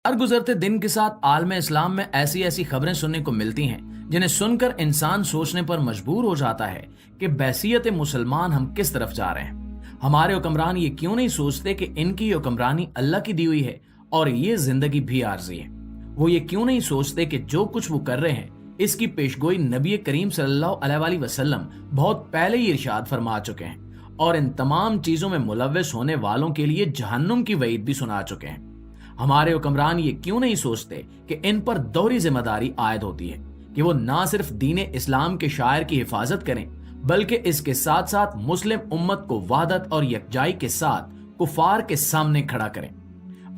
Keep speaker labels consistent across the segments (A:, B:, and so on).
A: हर गुजरते दिन के साथ आलम इस्लाम में ऐसी ऐसी खबरें सुनने को मिलती हैं जिन्हें सुनकर इंसान सोचने पर मजबूर हो जाता है कि बहसीयत मुसलमान हम किस तरफ जा रहे हैं। हमारे हुक्मरान ये क्यों नहीं सोचते कि इनकी हुक्मरानी अल्लाह की दी हुई है और ये जिंदगी भी आर्जी है। वो ये क्यों नहीं सोचते कि जो कुछ वो कर रहे हैं इसकी पेशगोई नबी करीम सल्लल्लाहु अलैहि वसल्लम बहुत पहले ही इरशाद फरमा चुके हैं और इन तमाम चीजों में मुलव्वस होने वालों के लिए जहन्नुम की वईद भी सुना चुके हैं। हमारे हुक्मरान ये क्यों नहीं सोचते कि इन पर दोहरी जिम्मेदारी आयद होती है कि वो ना सिर्फ दीन इस्लाम के शायर की हिफाजत करें बल्कि इसके साथ साथ मुस्लिम उम्मत को वहदत और यकजाई के साथ कुफार के सामने खड़ा करें।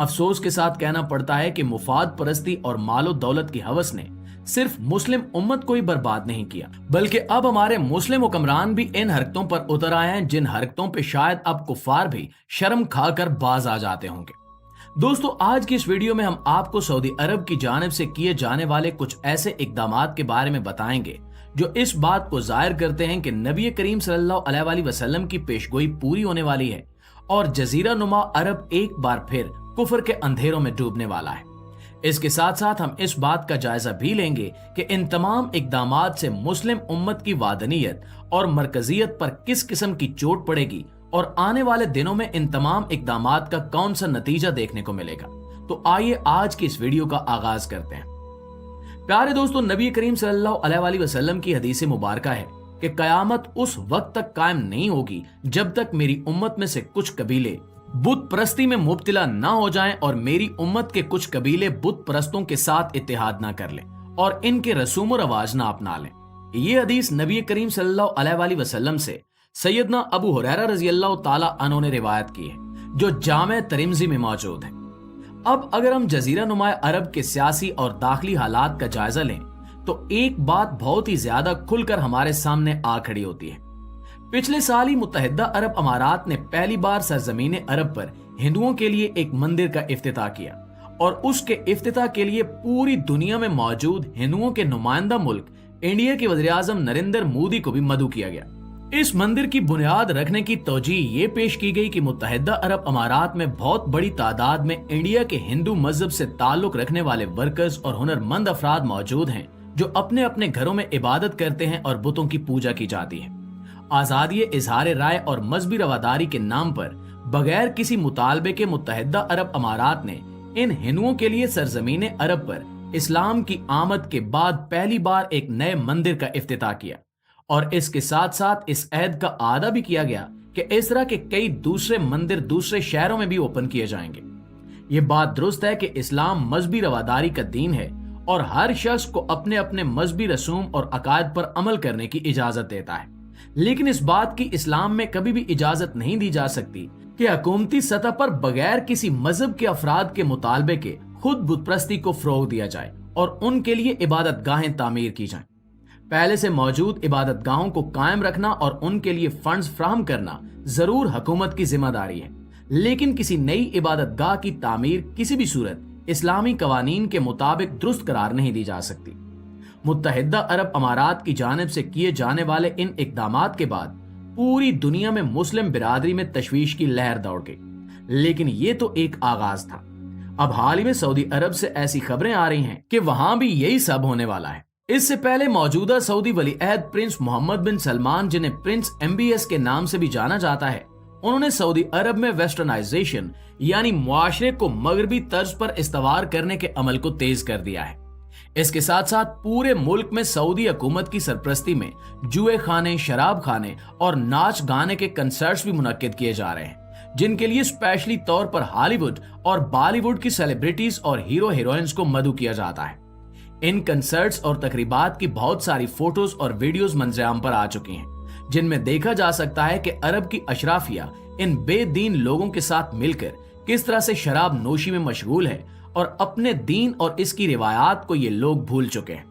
A: अफसोस के साथ कहना पड़ता है कि मुफाद परस्ती और मालो दौलत की हवस ने सिर्फ मुस्लिम उम्मत को ही बर्बाद नहीं किया बल्कि अब हमारे मुस्लिम हुक्मरान भी इन हरकतों पर उतर आए हैं जिन हरकतों पर शायद अब कुफार भी शर्म खाकर बाज आ जाते होंगे। दोस्तों, आज की इस वीडियो में हम आपको सऊदी अरब की जानिब से किए जाने वाले कुछ ऐसे इकदामात के बारे में बताएंगे जो इस बात को जाहिर करते हैं कि नबी करीम सल्लल्लाहु अलैहि वसल्लम की पेशगोई पूरी होने वाली है और जजीरा नुमा अरब एक बार फिर कुफर के अंधेरों में डूबने वाला है। इसके साथ साथ हम इस बात का जायजा भी लेंगे कि इन तमाम इकदामात से मुस्लिम उम्मत की वादनीयत और मरकजियत पर किस किस्म की चोट पड़ेगी और आने वाले दिनों में इन तमाम इकदामात का कौन सा नतीजा देखने को मिलेगा। तो आइए आज की इस वीडियो का आगाज करते हैं। प्यारे दोस्तों, नबी करीम सल्लल्लाहु अलैहि वसल्लम की हदीस मुबारक है कि कयामत उस वक्त तक कायम नहीं होगी जब तक मेरी उम्मत में से कुछ कबीले बुत परस्ती में मुब्तला ना हो जाएं और मेरी उम्मत के कुछ कबीले बुत परस्तों के साथ इत्तेहाद ना कर लें और इनके रसूम और रवाज ना अपना लें। ये हदीस नबी करीम सल्लल्लाहु अलैहि वसल्लम से सैयदना अबू हुरैरा रज़ियल्लाहु ताला अन्हु ने रिवायत की है जो जामे तिरमिज़ी में मौजूद है। अब अगर हम जजीरा नुमा अरब के सियासी और दाखिली हालात का जायजा लें तो एक बात बहुत ही ज्यादा खुलकर हमारे सामने आ खड़ी होती है। पिछले साल ही मुत्तहिदा अरब अमारात ने पहली बार सरजमीन अरब पर हिंदुओं के लिए एक मंदिर का इफ्तिताह किया और उसके इफ्तिताह के लिए पूरी दुनिया में मौजूद हिंदुओं के नुमाइंदा मुल्क इंडिया के वज़ीर आज़म नरेंद्र मोदी को भी मदऊ किया गया। इस मंदिर की बुनियाद रखने की तौजीह ये पेश की गई कि मुत्तहिदा अरब अमारात में बहुत बड़ी तादाद में इंडिया के हिंदू मजहब से ताल्लुक रखने वाले वर्कर्स और हुनरमंद अफराद मौजूद हैं जो अपने अपने घरों में इबादत करते हैं और बुतों की पूजा की जाती है। आजादी इजहार राय और मजहबी रवादारी के नाम पर बगैर किसी मुतालबे के मुत्तहिदा अरब अमारात ने इन हिंदुओं के लिए सरजमीन अरब पर इस्लाम की आमद के बाद पहली बार एक नए मंदिर का इफ्तिताह किया और इसके साथ साथ इस अहद का आदा भी किया गया कि इस तरह के कई दूसरे मंदिर दूसरे शहरों में भी ओपन किए जाएंगे। ये बात दुरुस्त है कि इस्लाम मजहबी रवादारी का दीन है और हर शख्स को अपने अपने मजहबी रसूम और अकायद पर अमल करने की इजाजत देता है, लेकिन इस बात की इस्लाम में कभी भी इजाजत नहीं दी जा सकती कि हुकूमती सतह पर बगैर किसी मजहब के अफराद के मुतालबे के खुद बुतप्रस्ती को फरोग दिया जाए और उनके लिए इबादत गाहें तामीर की जाएं। पहले से मौजूद इबादत गाहों को कायम रखना और उनके लिए फंड्स फ्राहम करना जरूर हुकूमत की जिम्मेदारी है, लेकिन किसी नई इबादत गाह की तामीर किसी भी सूरत इस्लामी कवानीन के मुताबिक दुरुस्त करार नहीं दी जा सकती। मुत्तहिदा अरब अमारात की जानिब से किए जाने वाले इन इकदामात के बाद पूरी दुनिया में मुस्लिम बिरादरी में तशवीश की लहर दौड़ गई, लेकिन ये तो एक आगाज था। अब हाल ही में सऊदी अरब से ऐसी खबरें आ रही हैं कि वहां भी यही सब होने वाला है। इससे पहले मौजूदा सऊदी वली अहद प्रिंस मोहम्मद बिन सलमान, जिन्हें प्रिंस MBS के नाम से भी जाना जाता है, उन्होंने सऊदी अरब में वेस्टर्नाइजेशन यानी मुआशरे को मगरबी तर्ज पर इस्तवार करने के अमल को तेज कर दिया है। इसके साथ साथ पूरे मुल्क में सऊदी हुकूमत की सरपरस्ती में जुए खाने, शराब खाने और नाच गाने के कंसर्ट्स भी मुनक्किद किए जा रहे हैं, जिनके लिए स्पेशली तौर पर हॉलीवुड और बॉलीवुड की सेलिब्रिटीज और हीरो हीरोइंस को मदऊ किया जाता है। इन कंसर्ट्स और तकरीबात की बहुत सारी फोटोज और वीडियोस मंजराम पर आ चुकी हैं, जिनमें देखा जा सकता है कि अरब की अशराफिया इन बेदीन लोगों के साथ मिलकर किस तरह से शराब नोशी में मशगूल है और अपने दीन और इसकी रिवायात को ये लोग भूल चुके हैं।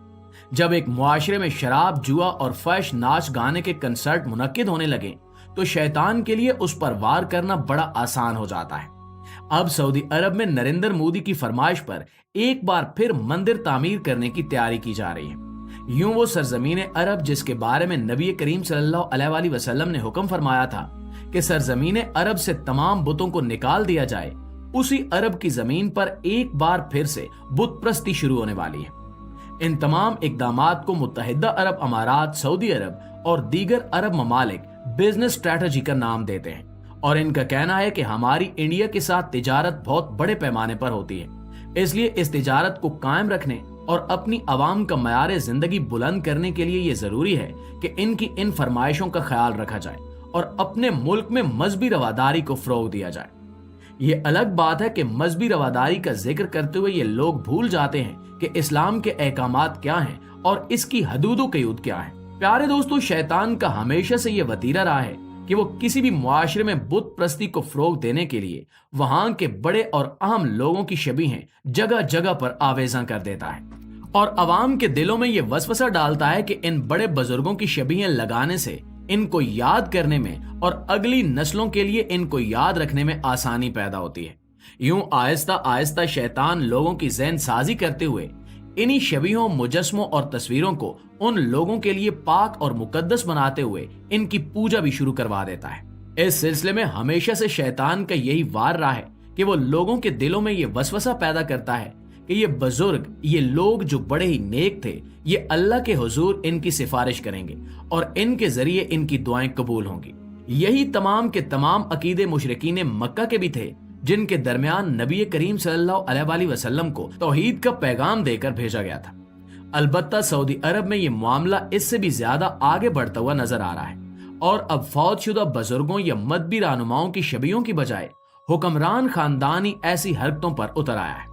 A: जब एक मुआशरे में शराब, जुआ और फैश नाच गाने के कंसर्ट मुनक्किद होने लगे तो शैतान के लिए उस पर वार करना बड़ा आसान हो जाता है। अब सऊदी अरब में नरेंद्र मोदी की फरमाइश पर एक बार फिर मंदिर तामीर करने की तैयारी की जा रही है। यूं वो सरजमीन अरब जिसके बारे में नबी करीम सल्लल्लाहु अलैहि वसल्लम ने हुक्म फरमाया था कि सरजमीन अरब से तमाम बुतों को निकाल दिया जाए, उसी अरब की जमीन पर एक बार फिर से बुत प्रस्ती शुरू होने वाली है। इन तमाम इकदामात को मुत्तहिदा अरब अमारात, सऊदी अरब और दीगर अरब ममालिक बिजनेस स्ट्रैटेजी का नाम देते हैं और इनका कहना है कि हमारी इंडिया के साथ तिजारत बहुत बड़े पैमाने पर होती है, इसलिए इस तिजारत को कायम रखने और अपनी आवाम का मयार जिंदगी बुलंद करने के लिए ये जरूरी है कि इनकी इन फरमाइशों का ख्याल रखा जाए और अपने मुल्क में मजहबी रवादारी को फरोग दिया जाए। ये अलग बात है कि मजहबी रवादारी का जिक्र करते हुए ये लोग भूल जाते हैं कि इस्लाम के अहकामात क्या हैं और इसकी हदूदो क़यूद क्या है। प्यारे दोस्तों, शैतान का हमेशा से ये वतीरा रहा है कि वो किसी भी मुआशरे में बुत प्रस्ती को फरोग देने के लिए वहां के बड़े और अहम लोगों की शबीहें जगह जगह पर आवेजा कर देता है और अवाम के दिलों में ये वसवसा डालता है कि इन बड़े बुजुर्गों की शबीहें लगाने से इनको याद करने में और अगली नस्लों के लिए इनको याद रखने में आसानी पैदा होती है। यूं आहिस्ता आहिस्ता शैतान लोगों की ज़हन साजी करते हुए इन्हीं शबीहों, मुजस्मों और तस्वीरों को उन लोगों के लिए पाक और मुकद्दस बनाते हुए इनकी पूजा भी शुरू करवा देता है। इस सिलसिले में हमेशा से शैतान का यही वार रहा है कि वो लोगों के दिलों में ये वसवसा पैदा करता है कि ये बुजुर्ग, ये लोग जो बड़े ही नेक थे, ये अल्लाह के हुजूर इनकी सिफारिश करेंगे और इनके जरिए इनकी दुआएं कबूल होंगी। यही तमाम के तमाम अकीदे मुशरिकीन मक्का के भी थे, जिनके दरमियान नबी करीम सल्लल्लाहु अलैहि वसल्लम को तौहीद का पैगाम देकर भेजा गया था। अलबत्ता सऊदी अरब में ये मामला इससे भी ज्यादा आगे बढ़ता हुआ नजर आ रहा है और अब फौतशुदा बुजुर्गों या मदबी रहनुमाओं की शबीहों की बजाय हुक्मरान खानदान ही ऐसी हरकतों पर उतर आया है।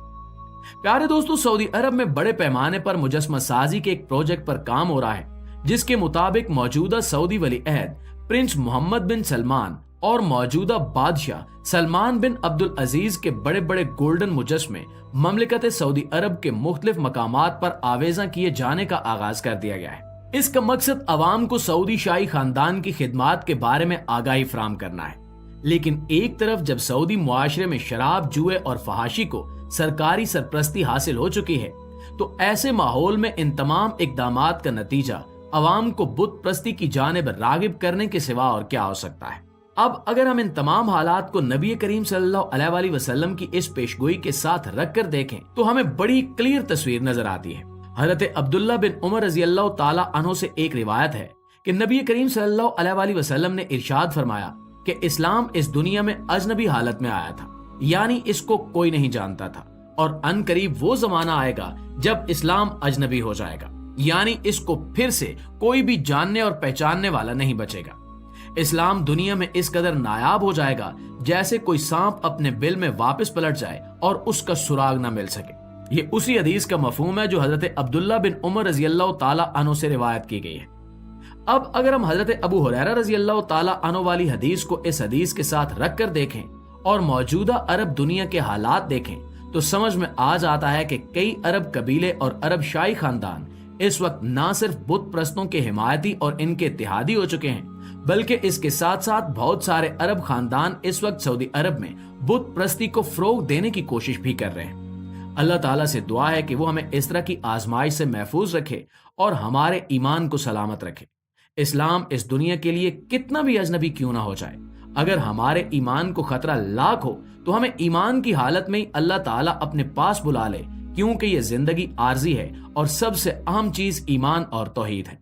A: प्यारे दोस्तों, सऊदी अरब में बड़े पैमाने पर मुजस्मा साजी के एक प्रोजेक्ट पर काम हो रहा है, जिसके मुताबिक मौजूदा सऊदी वली अहद प्रिंस मोहम्मद बिन सलमान और मौजूदा बादशाह सलमान बिन अब्दुल अजीज के बड़े बड़े गोल्डन मुजस्मे ममलिकत सऊदी अरब के मुख्तलिफ मकामात पर आवेजा किए जाने का आगाज कर दिया गया है। इसका मकसद अवाम को सऊदी शाही खानदान की खिदमात के बारे में आगाही फराहम करना है। लेकिन एक तरफ जब सऊदी मुआशरे में शराब, जुए और फहाशी को सरकारी सरपरस्ती हासिल हो चुकी है, तो ऐसे माहौल में इन तमाम इकदामात का नतीजा अवाम को बुत प्रस्ती की जानिब रागिब करने के सिवा और क्या हो सकता है। अब अगर हम इन तमाम हालात को नबी करीम सल्लल्लाहु अलैहि वसल्लम की इस पेशगोई के साथ रख कर देखें तो हमें बड़ी क्लियर तस्वीर नजर आती है। हजरत अब्दुल्ला बिन उमर रजी अल्लाह ताला अन्हु से एक रिवायत है कि नबी करीम सल्लल्लाहु अलैहि वसल्लम ने इरशाद फरमाया कि इस्लाम इस दुनिया में अजनबी हालत में आया था, यानी इसको कोई नहीं जानता था, और अनकरीब वो जमाना आएगा जब इस्लाम अजनबी हो जाएगा, यानी इसको फिर से कोई भी जानने और पहचानने वाला नहीं बचेगा। इस्लाम दुनिया में इस कदर नायाब हो जाएगा जैसे कोई सांप अपने बिल में वापस पलट जाए और उसका सुराग न मिल सके। ये उसी हदीस का मफहूम है जो हजरत अब्दुल्ला बिन उमर रजी अल्लाह ताला अन्हु से रिवायत की गई है। अब अगर हम हजरत अबू हुरैरा रजी अल्लाह ताला अन्हु वाली हदीस को इस हदीस के साथ रख कर देखें और मौजूदा अरब दुनिया के हालात देखें तो समझ में आ जाता है कि कई अरब कबीले और अरब शाही खानदान इस वक्त न सिर्फ बुत प्रस्तों के हिमायती और इनके इत्तेहादी हो चुके हैं, बल्कि इसके साथ साथ बहुत सारे अरब खानदान इस वक्त सऊदी अरब में बुत प्रस्ती को फरोग देने की कोशिश भी कर रहे हैं। अल्लाह ताला से दुआ है कि वो हमें इस तरह की आजमाइश से महफूज रखे और हमारे ईमान को सलामत रखे। इस्लाम इस दुनिया के लिए कितना भी अजनबी क्यों ना हो जाए, अगर हमारे ईमान को खतरा लाख हो तो हमें ईमान की हालत में ही अल्लाह ताला अपने पास बुला ले, क्योंकि ये जिंदगी आर्जी है और सबसे अहम चीज ईमान और तौहीद है।